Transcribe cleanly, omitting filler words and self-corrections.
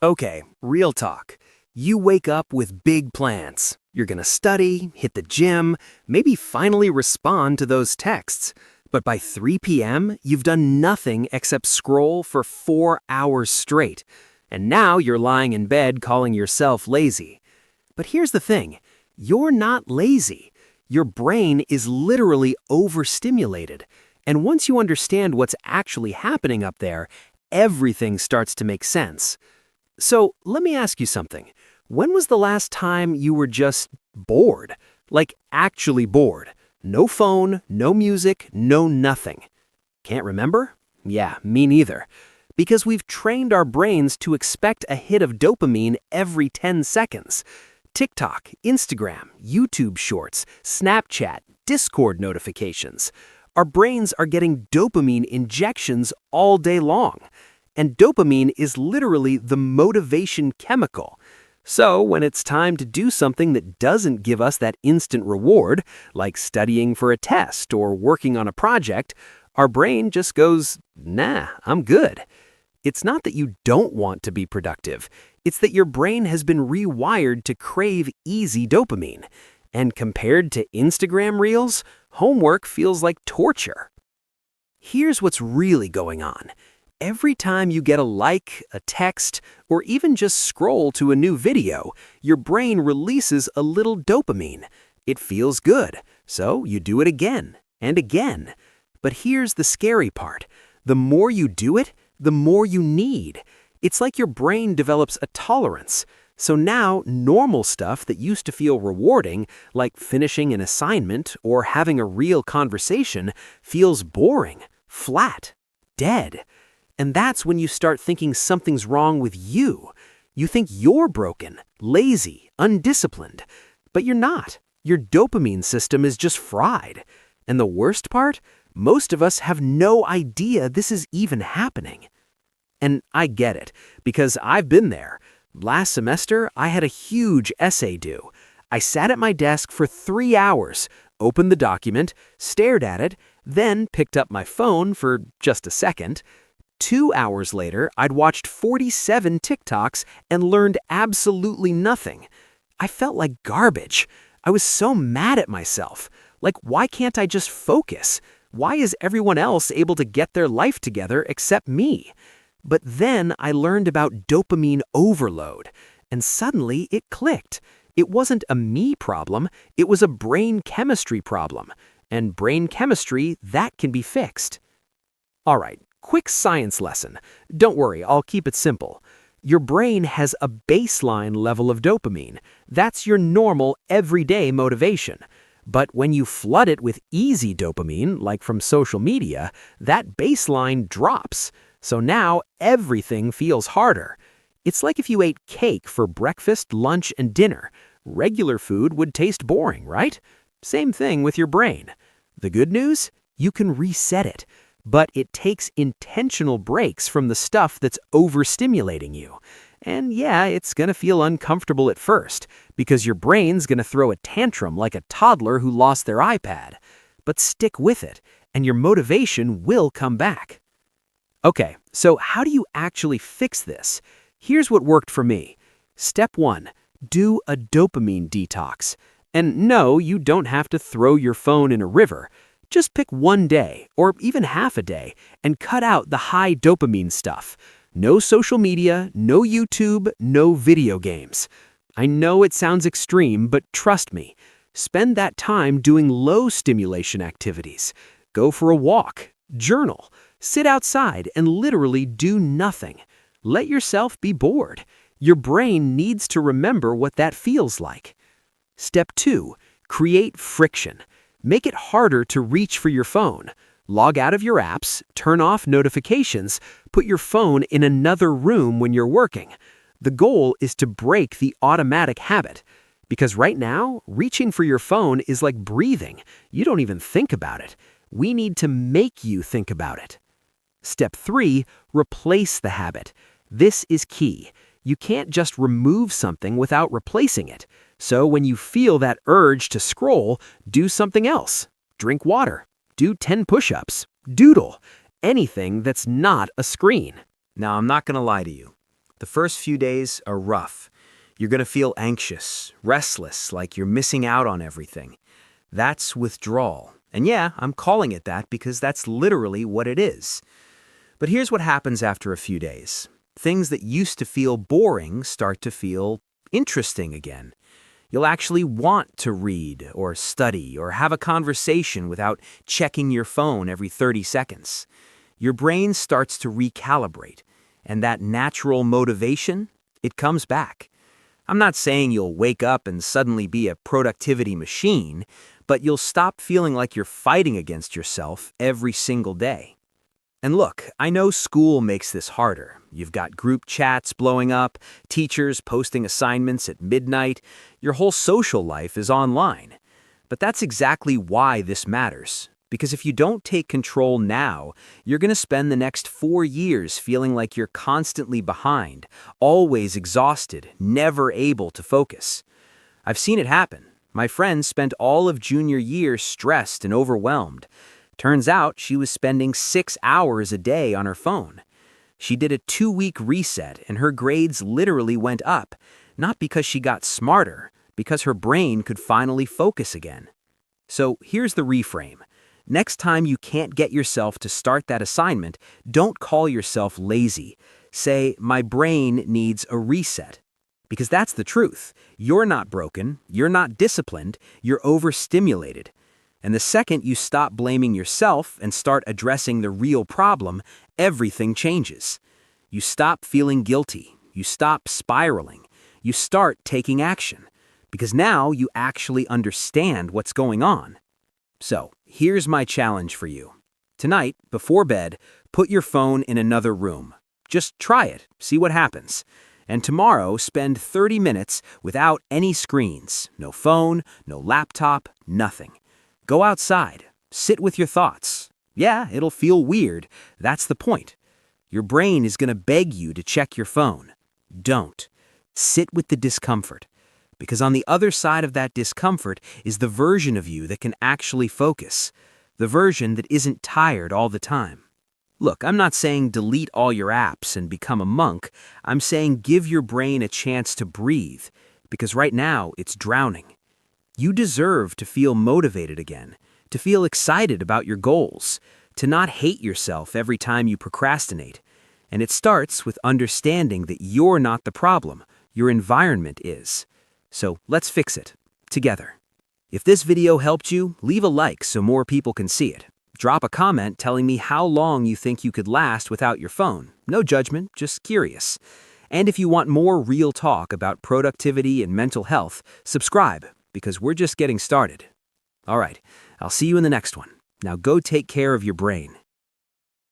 Okay, real talk. You wake up with big plans. You're gonna study, hit the gym, maybe finally respond to those texts. But by 3 p.m., you've done nothing except scroll for 4 hours straight. And now you're lying in bed calling yourself lazy. But here's the thing, you're not lazy. Your brain is literally overstimulated. And once you understand what's actually happening up there, everything starts to make sense. So let me ask you something. When was the last time you were just bored? Like actually bored? No phone, no music, no nothing. Can't remember? Yeah, me neither. Because we've trained our brains to expect a hit of dopamine every 10 seconds. TikTok, Instagram, YouTube Shorts, Snapchat, Discord notifications. Our brains are getting dopamine injections all day long. And dopamine is literally the motivation chemical. So when it's time to do something that doesn't give us that instant reward, like studying for a test or working on a project, our brain just goes, nah, I'm good. It's not that you don't want to be productive. It's that your brain has been rewired to crave easy dopamine. And compared to Instagram reels, homework feels like torture. Here's what's really going on. Every time you get a like, a text, or even just scroll to a new video, your brain releases a little dopamine. It feels good, so you do it again and again. But here's the scary part. The more you do it, the more you need. It's like your brain develops a tolerance. So now, normal stuff that used to feel rewarding, like finishing an assignment or having a real conversation, feels boring, flat, dead. And that's when you start thinking something's wrong with you. You think you're broken, lazy, undisciplined. But you're not. Your dopamine system is just fried. And the worst part? Most of us have no idea this is even happening. And I get it, because I've been there. Last semester, I had a huge essay due. I sat at my desk for 3 hours, opened the document, stared at it, then picked up my phone for just a second. 2 hours later, I'd watched 47 TikToks and learned absolutely nothing. I felt like garbage. I was so mad at myself. Like, why can't I just focus? Why is everyone else able to get their life together except me? But then I learned about dopamine overload, and suddenly it clicked. It wasn't a me problem, it was a brain chemistry problem. And brain chemistry, that can be fixed. All right. Quick science lesson. Don't worry, I'll keep it simple. Your brain has a baseline level of dopamine. That's your normal, everyday motivation. But when you flood it with easy dopamine, like from social media, that baseline drops. So now everything feels harder. It's like if you ate cake for breakfast, lunch, and dinner. Regular food would taste boring, right? Same thing with your brain. The good news? You can reset it. But it takes intentional breaks from the stuff that's overstimulating you. And yeah, it's going to feel uncomfortable at first, because your brain's going to throw a tantrum like a toddler who lost their iPad. But stick with it, and your motivation will come back. Okay, so how do you actually fix this? Here's what worked for me. Step 1, do a dopamine detox. And no, you don't have to throw your phone in a river. Just pick one day, or even half a day, and cut out the high dopamine stuff. No social media, no YouTube, no video games. I know it sounds extreme, but trust me. Spend that time doing low stimulation activities. Go for a walk, journal, sit outside, and literally do nothing. Let yourself be bored. Your brain needs to remember what that feels like. Step 2, create friction. Make it harder to reach for your phone. Log out of your apps, turn off notifications, put your phone in another room when you're working. The goal is to break the automatic habit. Because right now, reaching for your phone is like breathing. You don't even think about it. We need to make you think about it. Step 3, replace the habit. This is key. You can't just remove something without replacing it. So when you feel that urge to scroll, do something else. Drink water. Do 10 push-ups. Doodle. Anything that's not a screen. Now, I'm not going to lie to you. The first few days are rough. You're going to feel anxious, restless, like you're missing out on everything. That's withdrawal. And yeah, I'm calling it that because that's literally what it is. But here's what happens after a few days. Things that used to feel boring start to feel interesting again. You'll actually want to read or study or have a conversation without checking your phone every 30 seconds. Your brain starts to recalibrate, and that natural motivation, it comes back. I'm not saying you'll wake up and suddenly be a productivity machine, but you'll stop feeling like you're fighting against yourself every single day. And look, I know school makes this harder. You've got group chats blowing up, teachers posting assignments at midnight, your whole social life is online. But that's exactly why this matters. Because if you don't take control now, you're going to spend the next 4 years feeling like you're constantly behind, always exhausted, never able to focus. I've seen it happen. My friend spent all of junior year stressed and overwhelmed. Turns out she was spending 6 hours a day on her phone. She did a 2-week reset and her grades literally went up, not because she got smarter, because her brain could finally focus again. So here's the reframe. Next time you can't get yourself to start that assignment, don't call yourself lazy. Say, my brain needs a reset. Because that's the truth. You're not broken, you're not disciplined, you're overstimulated. And the second you stop blaming yourself and start addressing the real problem, everything changes. You stop feeling guilty, you stop spiraling, you start taking action. Because now you actually understand what's going on. So, here's my challenge for you. Tonight, before bed, put your phone in another room. Just try it, see what happens. And tomorrow, spend 30 minutes without any screens. No phone, no laptop, nothing. Go outside. Sit with your thoughts. Yeah, it'll feel weird. That's the point. Your brain is going to beg you to check your phone. Don't. Sit with the discomfort. Because on the other side of that discomfort is the version of you that can actually focus. The version that isn't tired all the time. Look, I'm not saying delete all your apps and become a monk. I'm saying give your brain a chance to breathe. Because right now, it's drowning. You deserve to feel motivated again. To feel excited about your goals. To not hate yourself every time you procrastinate. And it starts with understanding that you're not the problem. Your environment is. So let's fix it, together. If this video helped you, leave a like so more people can see it. Drop a comment telling me how long you think you could last without your phone. No judgment, just curious. And if you want more real talk about productivity and mental health, subscribe, because we're just getting started. All right, I'll see you in the next one. Now go take care of your brain.